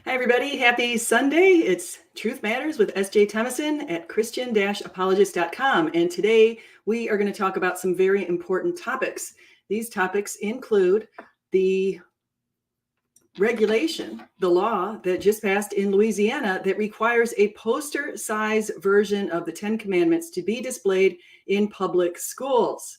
Hi, everybody. Happy Sunday. It's Truth Matters with S.J. Thomason at Christian-apologist.com. And today we are going to talk about some very important topics. These topics include the regulation, the law that just passed in Louisiana that requires a poster-size version of the Ten Commandments to be displayed in public schools.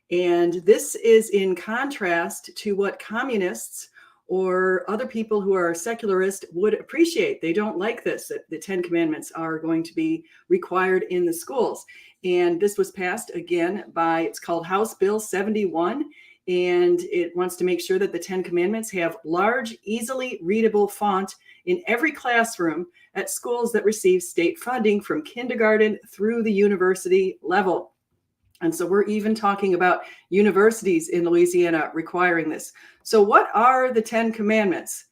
And this is in contrast to what communists or other people who are secularist would appreciate. They don't like this, that the Ten Commandments are going to be required in the schools. And this was passed again by, it's called House Bill 71. And it wants to make sure that the Ten Commandments have large, easily readable font in every classroom at schools that receive state funding from kindergarten through the university level. And so we're even talking about universities in Louisiana requiring this. So what are the Ten Commandments?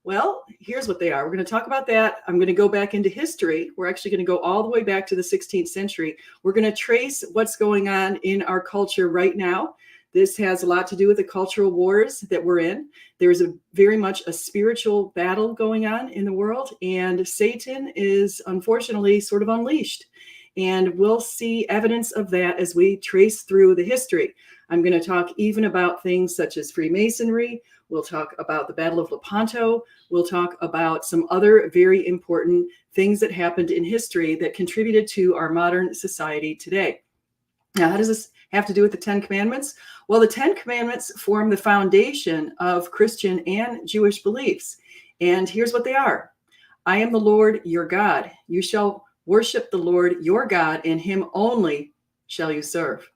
Well, here's what they are. We're going to talk about that. I'm going to go back into history. We're actually going to go all the way back to the 16th century. We're going to trace what's going on in our culture right now. This has a lot to do with the cultural wars that we're in. There's very much a spiritual battle going on in the world, and Satan is unfortunately sort of unleashed. And we'll see evidence of that as we trace through the history. I'm going to talk even about things such as Freemasonry. We'll talk about the Battle of Lepanto. We'll talk about some other very important things that happened in history that contributed to our modern society today. Now, how does this have to do with the Ten Commandments? Well, the Ten Commandments form the foundation of Christian and Jewish beliefs. And here's what they are. I am the Lord your God. You shall worship the Lord your God, and him only shall you serve.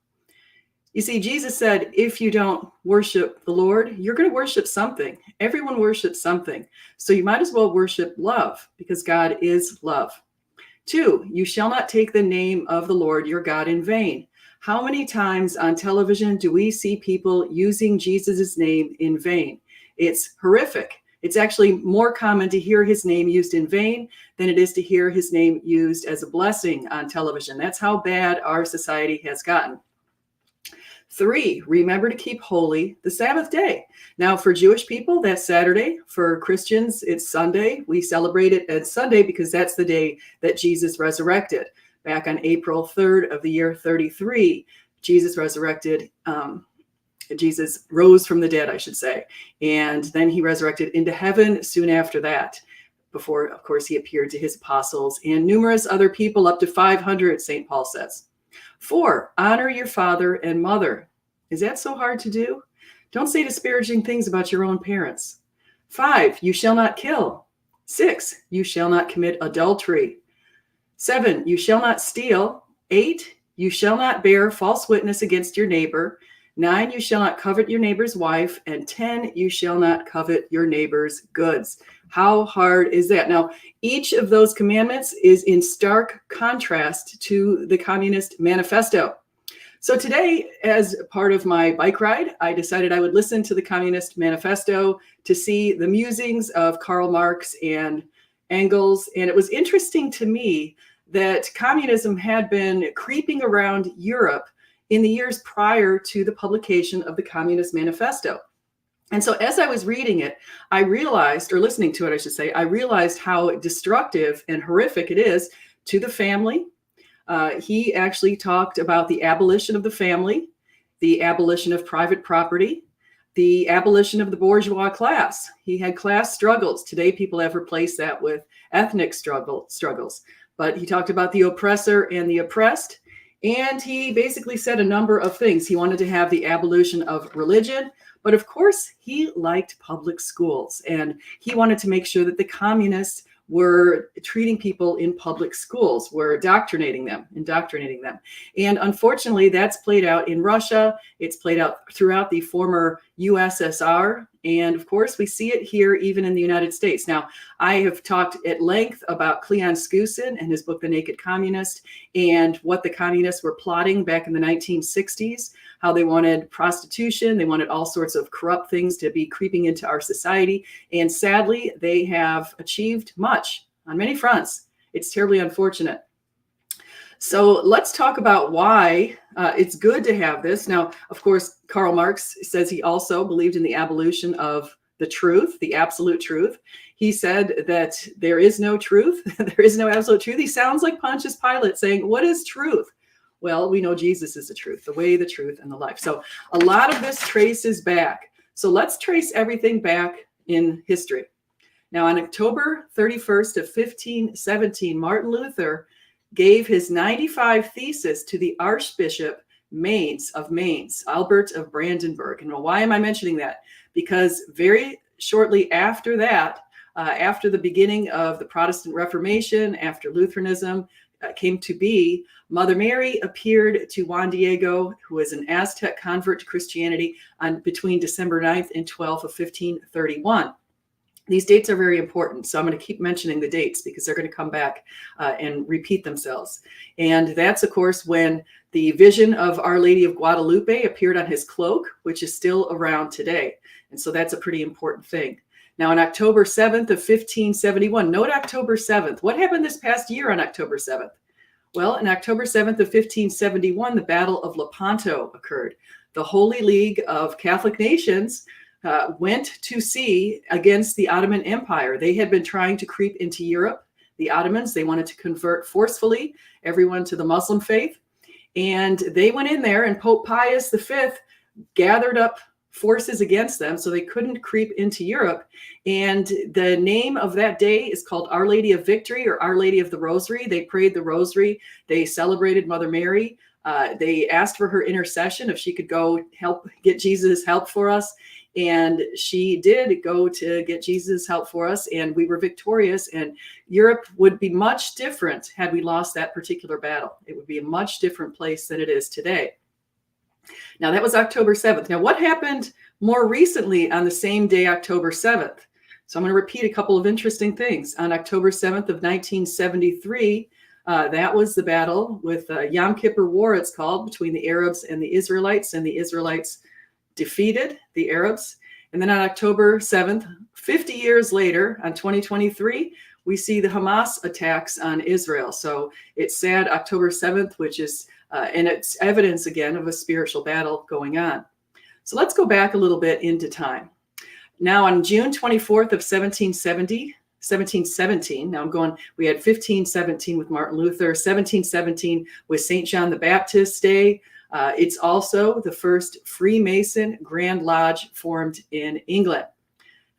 You see, Jesus said, if you don't worship the Lord, you're going to worship something. Everyone worships something. So you might as well worship love, because God is love. 2, you shall not take the name of the Lord your God in vain. How many times on television do we see people using Jesus' name in vain? It's horrific. It's actually more common to hear his name used in vain than it is to hear his name used as a blessing on television. That's how bad our society has gotten. 3, remember to keep holy the Sabbath day. Now, for Jewish people, that's Saturday. For Christians, it's Sunday. We celebrate it as Sunday because that's the day that Jesus resurrected. Back on April 3rd of the year 33, Jesus resurrected. Jesus rose from the dead, I should say. And then he resurrected into heaven soon after that, before, of course, he appeared to his apostles and numerous other people, up to 500, St. Paul says. 4, honor your father and mother. Is that so hard to do? Don't say disparaging things about your own parents. 5, you shall not kill. 6, you shall not commit adultery. 7, you shall not steal. 8, you shall not bear false witness against your neighbor. 9, you shall not covet your neighbor's wife. And 10, you shall not covet your neighbor's goods. How hard is that? Now, each of those commandments is in stark contrast to the Communist Manifesto. So today, as part of my bike ride, I decided I would listen to the Communist Manifesto to see the musings of Karl Marx and Engels. And it was interesting to me that communism had been creeping around Europe in the years prior to the publication of the Communist Manifesto. And so as I was reading it, I realized, or listening to it, I should say, I realized how destructive and horrific it is to the family. He actually talked about the abolition of the family, the abolition of private property, the abolition of the bourgeois class. He had class struggles. Today, people have replaced that with ethnic struggles. But he talked about the oppressor and the oppressed. And he basically said a number of things. He wanted to have the abolition of religion, but of course he liked public schools, and he wanted to make sure that the communists were treating people in public schools, were indoctrinating them. And unfortunately, that's played out in Russia. It's played out throughout the former USSR. And of course, we see it here even in the United States. Now, I have talked at length about Cleon Skousen and his book, The Naked Communist, and what the communists were plotting back in the 1960s, how they wanted prostitution, they wanted all sorts of corrupt things to be creeping into our society. And sadly, they have achieved much on many fronts. It's terribly unfortunate. So let's talk about why it's good to have this. Now, of course, Karl Marx says he also believed in the abolition of the truth, the absolute truth. He said that there is no truth. There is no absolute truth. He sounds like Pontius Pilate saying, what is truth? Well, we know Jesus is the truth, the way, the truth, and the life. So a lot of this traces back. So let's trace everything back in history. Now, on October 31st of 1517, Martin Luther gave his 95 thesis to the Archbishop of Mainz, Albert of Brandenburg. And why am I mentioning that? Because very shortly after that, after the beginning of the Protestant Reformation, after Lutheranism came to be, Mother Mary appeared to Juan Diego, who was an Aztec convert to Christianity, between December 9th and 12th of 1531. These dates are very important, so I'm going to keep mentioning the dates because they're going to come back and repeat themselves. And that's, of course, when the vision of Our Lady of Guadalupe appeared on his cloak, which is still around today. And so that's a pretty important thing. Now, on October 7th of 1571, note October 7th. What happened this past year on October 7th? Well, on October 7th of 1571, the Battle of Lepanto occurred. The Holy League of Catholic Nations went to sea against the Ottoman Empire. They had been trying to creep into Europe. The Ottomans, they wanted to convert forcefully everyone to the Muslim faith. And they went in there, and Pope Pius V gathered up forces against them, so they couldn't creep into Europe. And the name of that day is called Our Lady of Victory, or Our Lady of the Rosary. They prayed the Rosary. They celebrated Mother Mary. They asked for her intercession if she could go help get Jesus help for us. And she did go to get Jesus help for us, and we were victorious. And Europe would be much different had we lost that particular battle. It would be a much different place than it is today. Now, that was October 7th. Now, what happened more recently on the same day, October 7th? So I'm going to repeat a couple of interesting things. On October 7th of 1973, that was the battle with Yom Kippur War, it's called, between the Arabs and the Israelites defeated the Arabs. And then on October 7th, 50 years later, on 2023, we see the Hamas attacks on Israel. So it's sad, October 7th, which is, and it's evidence again of a spiritual battle going on. So let's go back a little bit into time. Now on June 24th of 1717, now we had 1517 with Martin Luther, 1717 with St. John the Baptist Day. It's also the first Freemason Grand Lodge formed in England.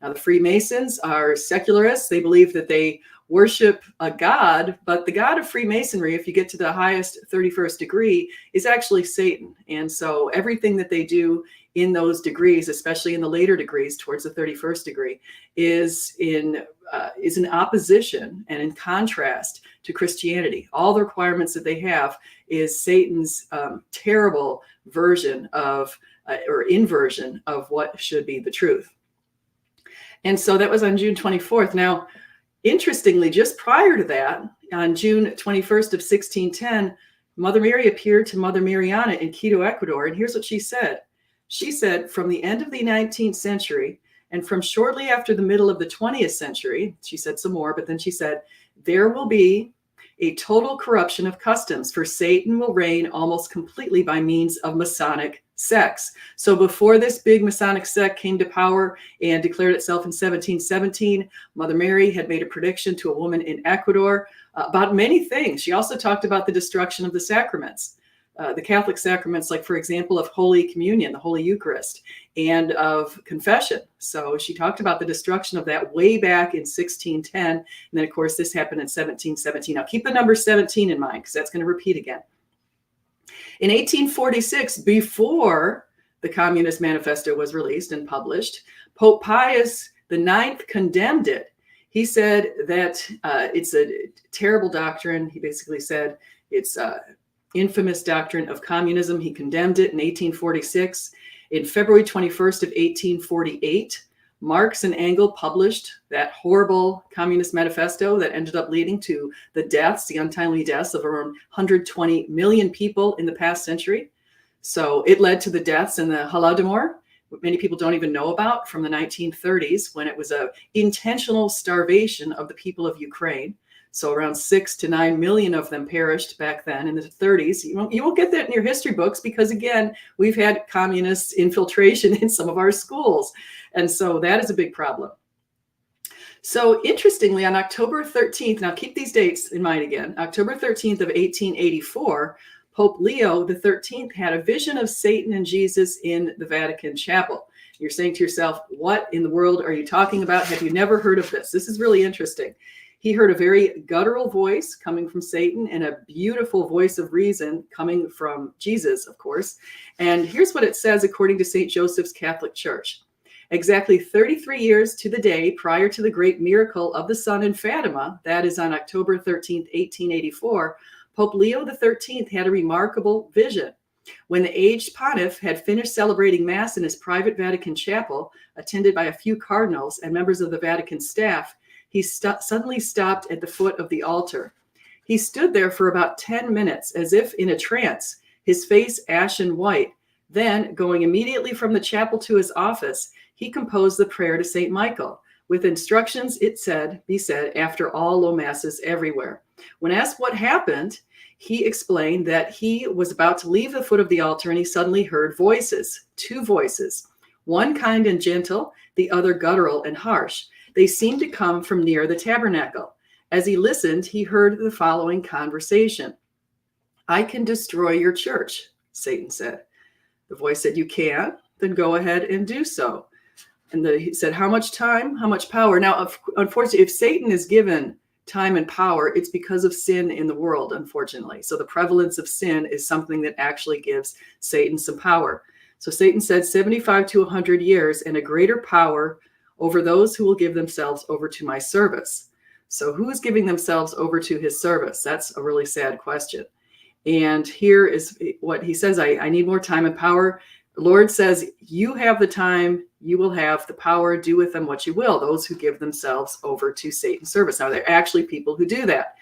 Now, the Freemasons are secularists. They believe that they worship a god, but the god of Freemasonry, if you get to the highest 31st degree, is actually Satan. And so everything that they do in those degrees, especially in the later degrees towards the 31st degree, is in opposition and in contrast to Christianity. All the requirements that they have is Satan's terrible version of or inversion of what should be the truth. And so that was on June 24th. Now, interestingly, just prior to that, on June 21st of 1610, Mother Mary appeared to Mother Mariana in Quito, Ecuador. And here's what she said. She said, from the end of the 19th century and from shortly after the middle of the 20th century, she said some more, but then she said, there will be a total corruption of customs, for Satan will reign almost completely by means of Masonic sects. So before this big Masonic sect came to power and declared itself in 1717, Mother Mary had made a prediction to a woman in Ecuador about many things. She also talked about the destruction of the sacraments, the Catholic sacraments, like, for example, of Holy Communion, the Holy Eucharist, and of confession. So she talked about the destruction of that way back in 1610. And then, of course, this happened in 1717. Now, keep the number 17 in mind, because that's going to repeat again. In 1846, before the Communist Manifesto was released and published, Pope Pius IX condemned it. He said that it's a terrible doctrine. He basically said it's infamous doctrine of communism. He condemned it in 1846. In February 21st of 1848, Marx and Engels published that horrible Communist Manifesto that ended up leading to the deaths, the untimely deaths of around 120 million people in the past century. So it led to the deaths in the Holodomor, what many people don't even know about, from the 1930s, when it was an intentional starvation of the people of Ukraine So around 6 to 9 million of them perished back then in the 30s. You won't get that in your history books because, again, we've had communist infiltration in some of our schools. And so that is a big problem. So interestingly, on October 13th, now keep these dates in mind again, October 13th of 1884, Pope Leo the 13th had a vision of Satan and Jesus in the Vatican chapel. You're saying to yourself, what in the world are you talking about? Have you never heard of this? This is really interesting. He heard a very guttural voice coming from Satan and a beautiful voice of reason coming from Jesus, of course. And here's what it says according to St. Joseph's Catholic Church. Exactly 33 years to the day prior to the great miracle of the sun in Fatima, that is on October 13th, 1884, Pope Leo XIII had a remarkable vision. When the aged pontiff had finished celebrating Mass in his private Vatican chapel, attended by a few cardinals and members of the Vatican staff, he suddenly stopped at the foot of the altar. He stood there for about 10 minutes, as if in a trance, his face ashen white. Then, going immediately from the chapel to his office, he composed the prayer to St. Michael, with instructions, be said after all low masses everywhere. When asked what happened, he explained that he was about to leave the foot of the altar and he suddenly heard voices, two voices, one kind and gentle, the other guttural and harsh. They seemed to come from near the tabernacle. As he listened, he heard the following conversation. "I can destroy your church," Satan said. The voice said, "You can? Then go ahead and do so." And he said, "How much time? How much power?" Now, unfortunately, if Satan is given time and power, it's because of sin in the world, unfortunately. So the prevalence of sin is something that actually gives Satan some power. So Satan said 75 to 100 years and a greater power over those who will give themselves over to my service. So who is giving themselves over to his service? That's a really sad question. And here is what he says, I need more time and power. The Lord says, you have the time, you will have the power, do with them what you will. Those who give themselves over to Satan's service. Now, there are actually people who do that.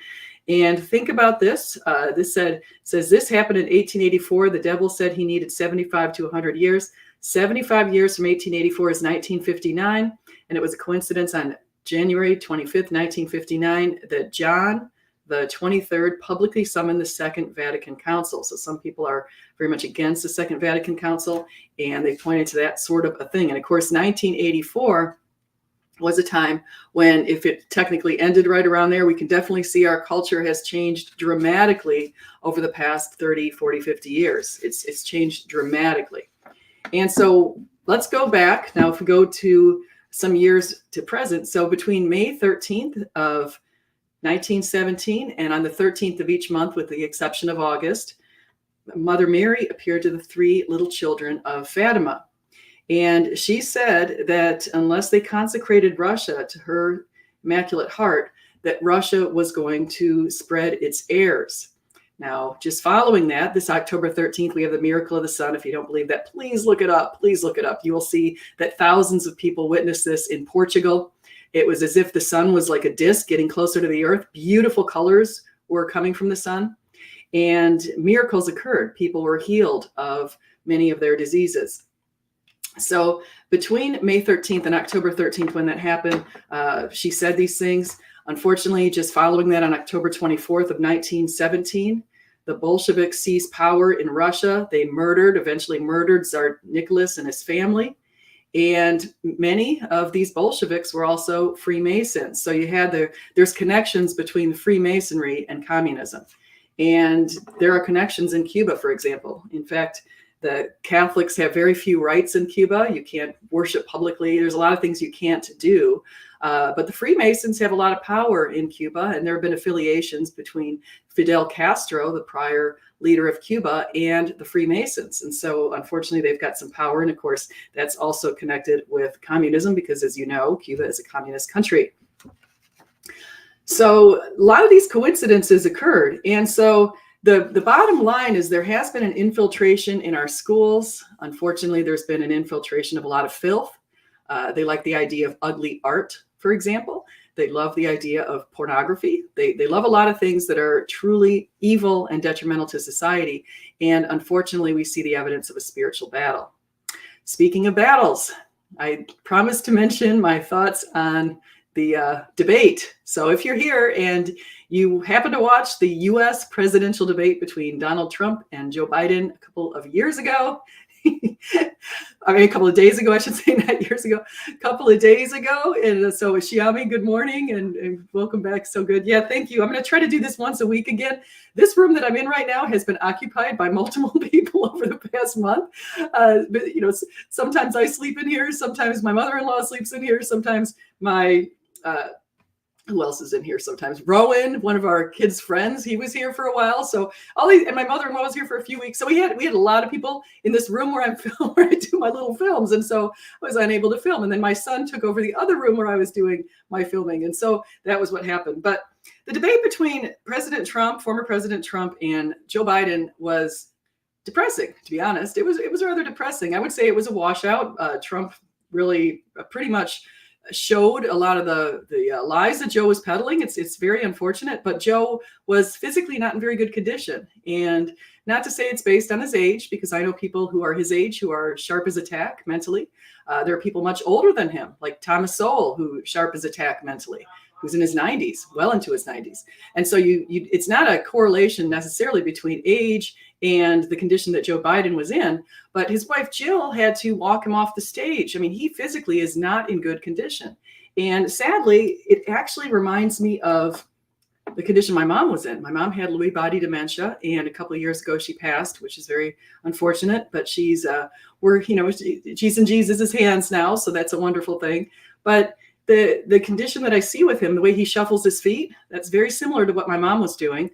And think about this. This says this happened in 1884. The devil said he needed 75 to 100 years. 75 years from 1884 is 1959. And it was a coincidence on January 25th, 1959, that John the 23rd publicly summoned the Second Vatican Council. So some people are very much against the Second Vatican Council, and they pointed to that sort of a thing. And of course, 1984 was a time when, if it technically ended right around there, we can definitely see our culture has changed dramatically over the past 30, 40, 50 years. It's changed dramatically. And so let's go back. Now, if we go to some years to present, so between May 13th of 1917 and on the 13th of each month, with the exception of August, Mother Mary appeared to the three little children of Fatima. And she said that unless they consecrated Russia to her Immaculate Heart, that Russia was going to spread its airs. Now, just following that, this October 13th, we have the miracle of the sun. If you don't believe that, please look it up. Please look it up. You will see that thousands of people witnessed this in Portugal. It was as if the sun was like a disc getting closer to the earth. Beautiful colors were coming from the sun, and miracles occurred. People were healed of many of their diseases. So between May 13th and October 13th, when that happened, she said these things. Unfortunately, just following that, on October 24th of 1917, the Bolsheviks seized power in Russia. They eventually murdered Tsar Nicholas and his family. And many of these Bolsheviks were also Freemasons. So you had there's connections between Freemasonry and communism. And there are connections in Cuba, for example. In fact, the Catholics have very few rights in Cuba. You can't worship publicly. There's a lot of things you can't do. But the Freemasons have a lot of power in Cuba, and there have been affiliations between Fidel Castro, the prior leader of Cuba, and the Freemasons. And so, unfortunately, they've got some power. And of course, that's also connected with communism because, as you know, Cuba is a communist country. So a lot of these coincidences occurred. And so the bottom line is there has been an infiltration in our schools. Unfortunately, there's been an infiltration of a lot of filth. They like the idea of ugly art, for example. They love the idea of pornography. They love a lot of things that are truly evil and detrimental to society. And unfortunately, we see the evidence of a spiritual battle. Speaking of battles, I promised to mention my thoughts on the debate. So if you're here and you happen to watch the US presidential debate between Donald Trump and Joe Biden a couple of years ago, I mean, a couple of days ago, I should say, not years ago, a couple of days ago. And so Shiami, good morning and welcome back. So good. Yeah, thank you. I'm going to try to do this once a week again. This room that I'm in right now has been occupied by multiple people over the past month. But, you know, sometimes I sleep in here. Sometimes my mother-in-law sleeps in here. Sometimes my who else is in here sometimes? Rowan, one of our kids' friends, he was here for a while. So and my mother-in-law was here for a few weeks. So we had a lot of people in this room where where I do my little films. And so I was unable to film. And then my son took over the other room where I was doing my filming. And so that was what happened. But the debate between former President Trump and Joe Biden was depressing, to be honest. It was rather depressing. I would say it was a washout. Trump really pretty much showed a lot of the lies that Joe was peddling. It's very unfortunate, but Joe was physically not in very good condition. And not to say it's based on his age, because I know people who are his age who are sharp as a tack mentally. There are people much older than him, like Thomas Sowell, who sharp as a tack mentally, who's in his 90s, well into his 90s. And so it's not a correlation necessarily between age and the condition that Joe Biden was in, but his wife Jill had to walk him off the stage. I mean, he physically is not in good condition. And sadly, it actually reminds me of the condition my mom was in. My mom had Lewy body dementia, and a couple of years ago she passed, which is very unfortunate, but she's she's in Jesus's hands now, so that's a wonderful thing. But the condition that I see with him, the way he shuffles his feet, that's very similar to what my mom was doing.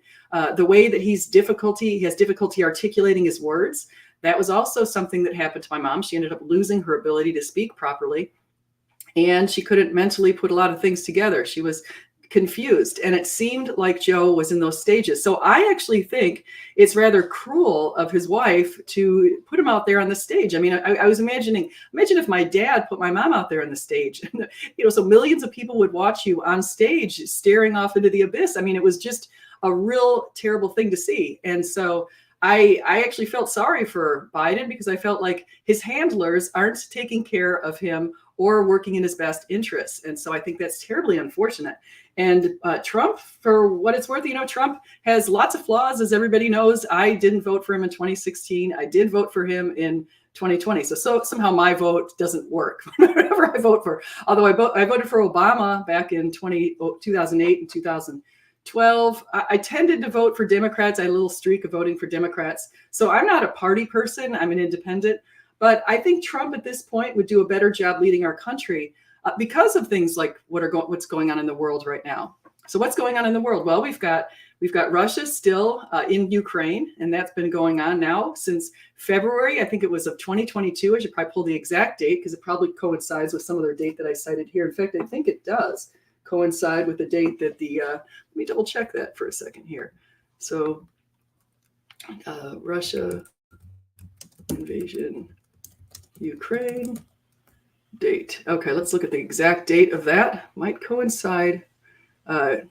The way that he has difficulty articulating his words, that was also something that happened to my mom. She ended up losing her ability to speak properly, and she couldn't mentally put a lot of things together. She was confused, and it seemed like Joe was in those stages. So I actually think it's rather cruel of his wife to put him out there on the stage. I mean, I was imagine if my dad put my mom out there on the stage, so millions of people would watch you on stage staring off into the abyss. I mean, it was just a real terrible thing to see. And so I actually felt sorry for Biden, because I felt like his handlers aren't taking care of him or working in his best interests. And so I think that's terribly unfortunate. And Trump, for what it's worth, Trump has lots of flaws, as everybody knows. I didn't vote for him in 2016. I did vote for him in 2020. So somehow my vote doesn't work, whatever I vote for. Although I voted for Obama back in 2008 and 2012. I tended to vote for Democrats. I had a little streak of voting for Democrats. So I'm not a party person. I'm an independent. But I think Trump at this point would do a better job leading our country because of things like what's going on in the world right now. So what's going on in the world? Well, we've got Russia still in Ukraine, and that's been going on now since February. I think it was of 2022. I should probably pull the exact date, because it probably coincides with some other date that I cited here. In fact, I think it does coincide with the date that let me double check that for a second here. So Russia invasion Ukraine date. Okay, let's look at the exact date of that. Might coincide. I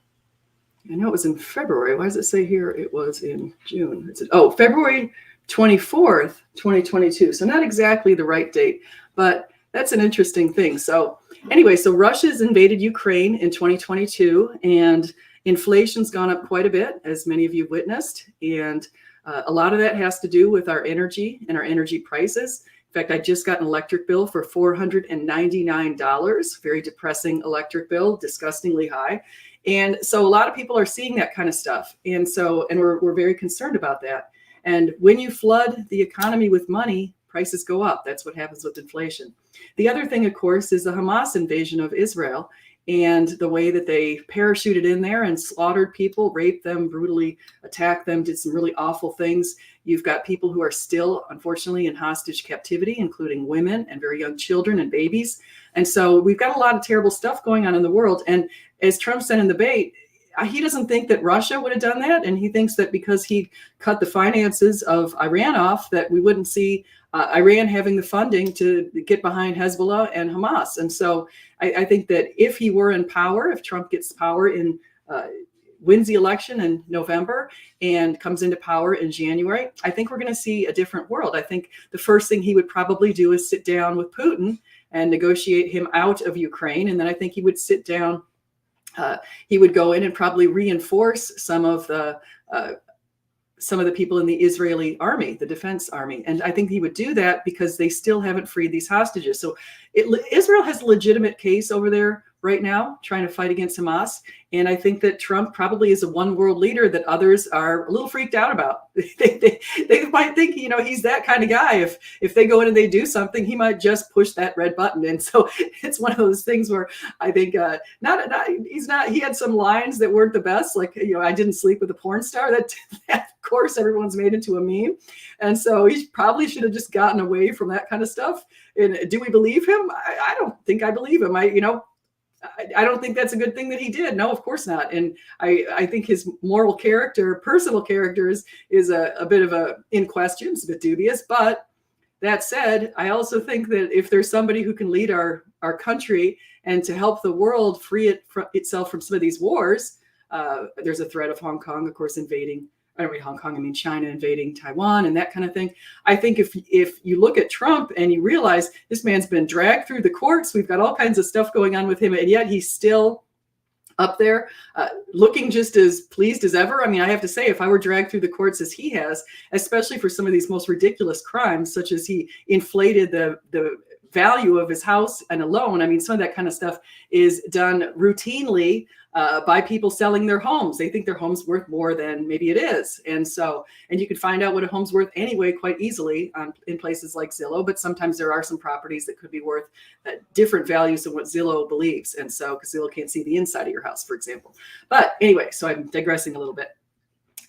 know it was in February. Why does it say here it was in June? February 24th, 2022. So not exactly the right date, but that's an interesting thing. So anyway, so Russia's invaded Ukraine in 2022, and inflation's gone up quite a bit, as many of you witnessed. And a lot of that has to do with our energy and our energy prices. In fact, I just got an electric bill for $499, very depressing electric bill, disgustingly high. And so a lot of people are seeing that kind of stuff. And we're very concerned about that. And when you flood the economy with money, prices go up. That's what happens with inflation. The other thing, of course, is the Hamas invasion of Israel, and the way that they parachuted in there and slaughtered people, raped them, brutally attacked them, did some really awful things. You've got people who are still, unfortunately, in hostage captivity, including women and very young children and babies. And so we've got a lot of terrible stuff going on in the world. And as Trump said in the debate, he doesn't think that Russia would have done that. And he thinks that because he cut the finances of Iran off, that we wouldn't see Iran having the funding to get behind Hezbollah and Hamas. And so I think that if he were in power, if Trump gets power wins the election in November and comes into power in January, I think we're going to see a different world. I think the first thing he would probably do is sit down with Putin and negotiate him out of Ukraine. And then I think he would sit down. He would go in and probably reinforce some of the people in the Israeli army, the defense army. And I think he would do that because they still haven't freed these hostages. So Israel has a legitimate case over there right now, trying to fight against Hamas. And I think that Trump probably is a one world leader that others are a little freaked out about. They might think, he's that kind of guy. If they go in and they do something, he might just push that red button. And so it's one of those things where I think he had some lines that weren't the best. Like, I didn't sleep with a porn star. That of course, everyone's made into a meme. And so he probably should have just gotten away from that kind of stuff. And do we believe him? I don't think I believe him. I don't think that's a good thing that he did. No, of course not. And I think his moral character, personal character is a bit of in question. It's a bit dubious. But that said, I also think that if there's somebody who can lead our country and to help the world free itself from some of these wars, there's a threat of Hong Kong, of course, China invading Taiwan and that kind of thing. I think if you look at Trump and you realize this man's been dragged through the courts, we've got all kinds of stuff going on with him, and yet he's still up there looking just as pleased as ever. I mean, I have to say, if I were dragged through the courts as he has, especially for some of these most ridiculous crimes, such as he inflated the value of his house and a loan. I mean, some of that kind of stuff is done routinely by people selling their homes. They think their home's worth more than maybe it is. And you can find out what a home's worth anyway quite easily in places like Zillow, but sometimes there are some properties that could be worth different values than what Zillow believes. And so, because Zillow can't see the inside of your house, for example. But anyway, so I'm digressing a little bit.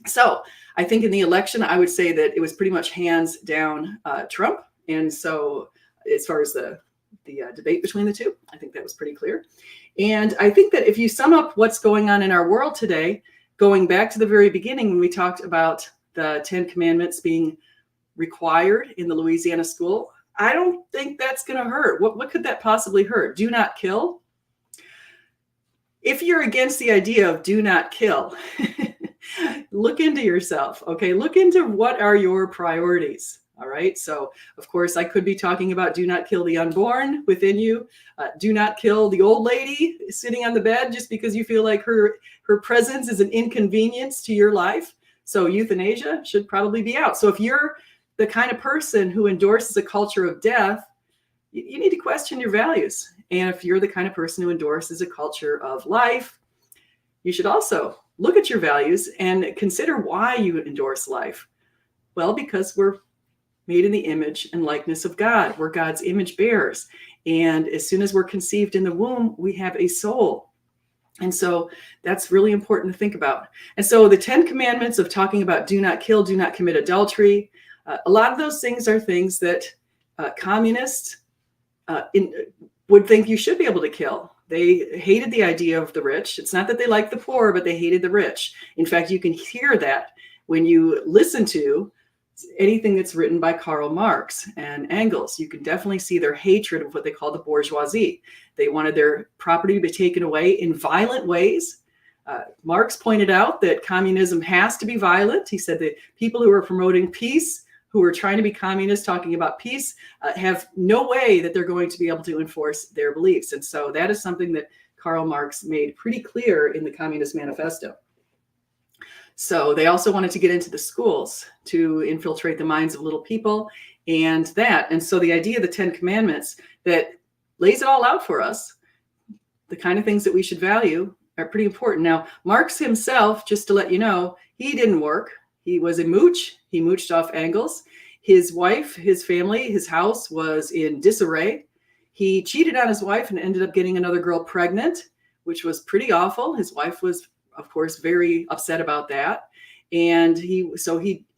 So I think in the election, I would say that it was pretty much hands down Trump. And so as far as the debate between the two, I think that was pretty clear. And I think that if you sum up what's going on in our world today, going back to the very beginning when we talked about the 10 Commandments being required in the Louisiana school, I don't think that's going to hurt. What could that possibly hurt? Do not kill. If you're against the idea of do not kill, look into yourself. Okay, look into what are your priorities. All right. So, of course, I could be talking about do not kill the unborn within you. Do not kill the old lady sitting on the bed just because you feel like her presence is an inconvenience to your life. So euthanasia should probably be out. So if you're the kind of person who endorses a culture of death, you need to question your values. And if you're the kind of person who endorses a culture of life, you should also look at your values and consider why you endorse life. Well, because we're made in the image and likeness of God. We're God's image bearers. And as soon as we're conceived in the womb, we have a soul. And so that's really important to think about. And so the 10 Commandments of talking about do not kill, do not commit adultery, a lot of those things are things that communists would think you should be able to kill. They hated the idea of the rich. It's not that they liked the poor, but they hated the rich. In fact, you can hear that when you listen to anything that's written by Karl Marx and Engels. You can definitely see their hatred of what they call the bourgeoisie. They wanted their property to be taken away in violent ways. Marx pointed out that communism has to be violent. He said that people who are promoting peace, who are trying to be communists, talking about peace, have no way that they're going to be able to enforce their beliefs. And so that is something that Karl Marx made pretty clear in the Communist Manifesto. So they also wanted to get into the schools to infiltrate the minds of little people and that. And so the idea of the 10 Commandments that lays it all out for us, the kind of things that we should value are pretty important. Now, Marx himself, just to let you know, he didn't work. He was a mooch. He mooched off Engels. His wife, his family, his house was in disarray. He cheated on his wife and ended up getting another girl pregnant, which was pretty awful. His wife was, of course, very upset about that. And he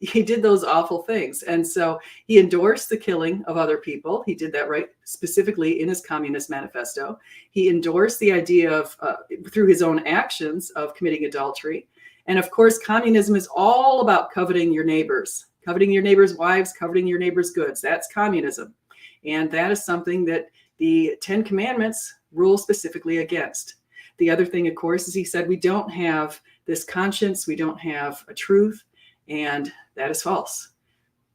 did those awful things. And so he endorsed the killing of other people. He did that right specifically in his Communist Manifesto. He endorsed the idea of, through his own actions, of committing adultery. And of course, communism is all about coveting your neighbors' wives, coveting your neighbors' goods. That's communism. And that is something that the 10 Commandments rule specifically against. The other thing, of course, is he said we don't have this conscience, we don't have a truth, and that is false.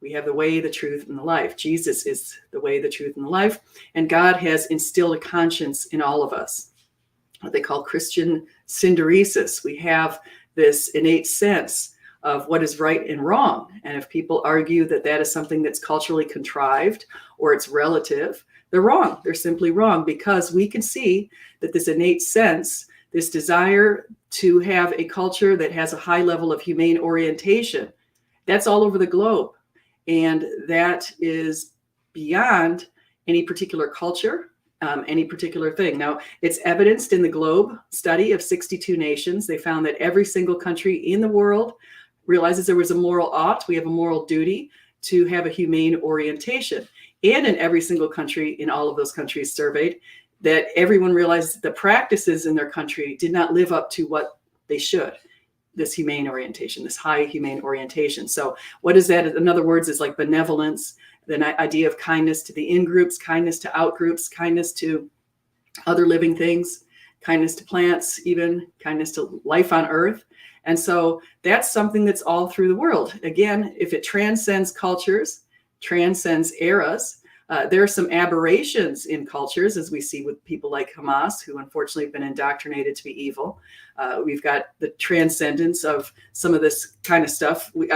We have the way, the truth, and the life. Jesus is the way, the truth, and the life. And God has instilled a conscience in all of us, what they call Christian synderesis. We have this innate sense of what is right and wrong. And if people argue that that is something that's culturally contrived or it's relative, they're wrong. They're simply wrong, because we can see that this innate sense, this desire to have a culture that has a high level of humane orientation, that's all over the globe. And that is beyond any particular culture, any particular thing. Now, it's evidenced in the Globe study of 62 nations. They found that every single country in the world realizes there was a moral ought. We have a moral duty to have a humane orientation. And in every single country, in all of those countries surveyed, that everyone realized the practices in their country did not live up to what they should. This humane orientation, this high humane orientation. So what is that? In other words, is like benevolence, the idea of kindness to the in-groups, kindness to out-groups, kindness to other living things, kindness to plants, even kindness to life on earth. And so that's something that's all through the world. Again, if it transcends cultures, transcends eras, there are some aberrations in cultures, as we see with people like Hamas, who unfortunately have been indoctrinated to be evil. We've got the transcendence of some of this kind of stuff. We've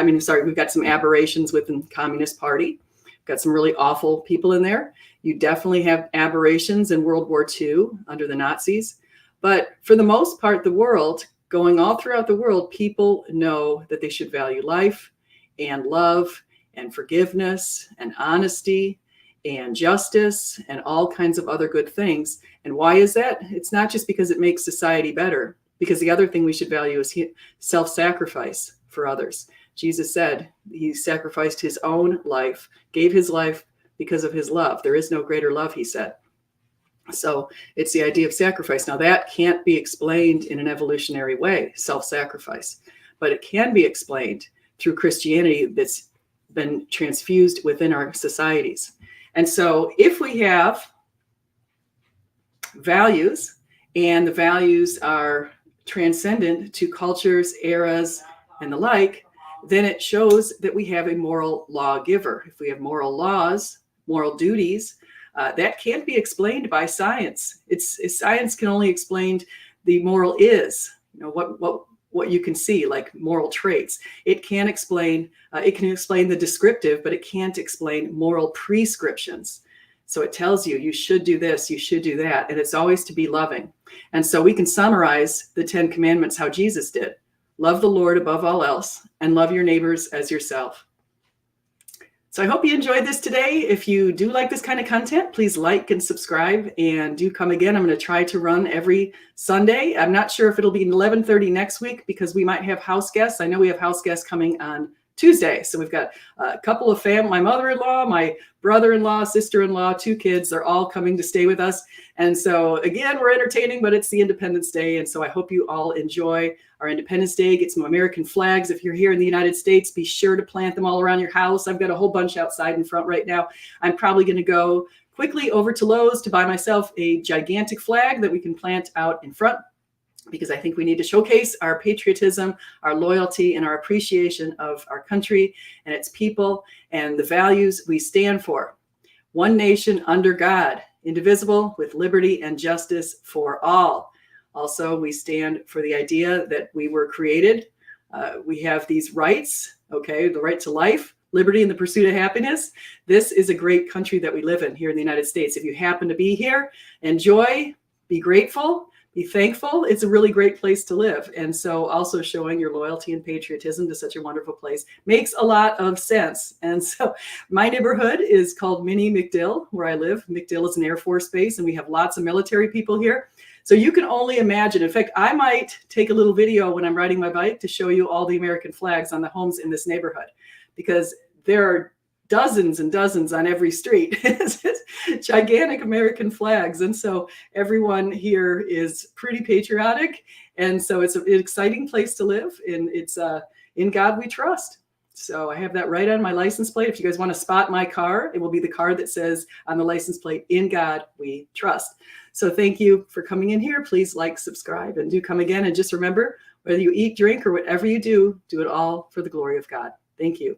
got some aberrations within the Communist Party. We've got some really awful people in there. You definitely have aberrations in World War II under the Nazis. But for the most part, the world, going all throughout the world, people know that they should value life and love and forgiveness and honesty and justice and all kinds of other good things. And why is that? It's not just because it makes society better, because the other thing we should value is self-sacrifice for others. Jesus said he sacrificed his own life, gave his life because of his love. There is no greater love, he said. So it's the idea of sacrifice. Now, that can't be explained in an evolutionary way, self-sacrifice, but it can be explained through Christianity that's been transfused within our societies. And so if we have values, and the values are transcendent to cultures, eras, and the like, then it shows that we have a moral lawgiver. If we have moral laws, moral duties, that can't be explained by science. Science can only explain the moral is, what you can see, like moral traits. It can explain the descriptive, but it can't explain moral prescriptions. So it tells you, you should do this, you should do that, and it's always to be loving. And so we can summarize the 10 Commandments how Jesus did. Love the Lord above all else, and love your neighbors as yourself. So I hope you enjoyed this today. If you do like this kind of content, please like and subscribe, and do come again. I'm going to try to run every Sunday. I'm not sure if it'll be 11:30 next week, because we might have house guests. I know we have house guests coming on Tuesday. So we've got a couple of my mother-in-law, my brother-in-law, sister-in-law, 2 kids. They're all coming to stay with us. And so again, we're entertaining, but it's the Independence Day. And so I hope you all enjoy our Independence Day. Get some American flags. If you're here in the United States, be sure to plant them all around your house. I've got a whole bunch outside in front right now. I'm probably going to go quickly over to Lowe's to buy myself a gigantic flag that we can plant out in front, because I think we need to showcase our patriotism, our loyalty, and our appreciation of our country and its people and the values we stand for. One nation under God, indivisible, with liberty and justice for all. Also, we stand for the idea that we were created. We have these rights, the right to life, liberty, and the pursuit of happiness. This is a great country that we live in here in the United States. If you happen to be here, enjoy, be grateful, be thankful. It's a really great place to live. And so also showing your loyalty and patriotism to such a wonderful place makes a lot of sense. And so my neighborhood is called Mini MacDill, where I live. MacDill is an Air Force base, and we have lots of military people here. So you can only imagine. In fact, I might take a little video when I'm riding my bike to show you all the American flags on the homes in this neighborhood, because there are dozens and dozens on every street. It's gigantic American flags. And so everyone here is pretty patriotic. And so it's an exciting place to live. And it's in God we trust. So I have that right on my license plate. If you guys want to spot my car, it will be the car that says on the license plate, "In God we trust." So thank you for coming in here. Please like, subscribe, and do come again. And just remember, whether you eat, drink, or whatever you do, do it all for the glory of God. Thank you.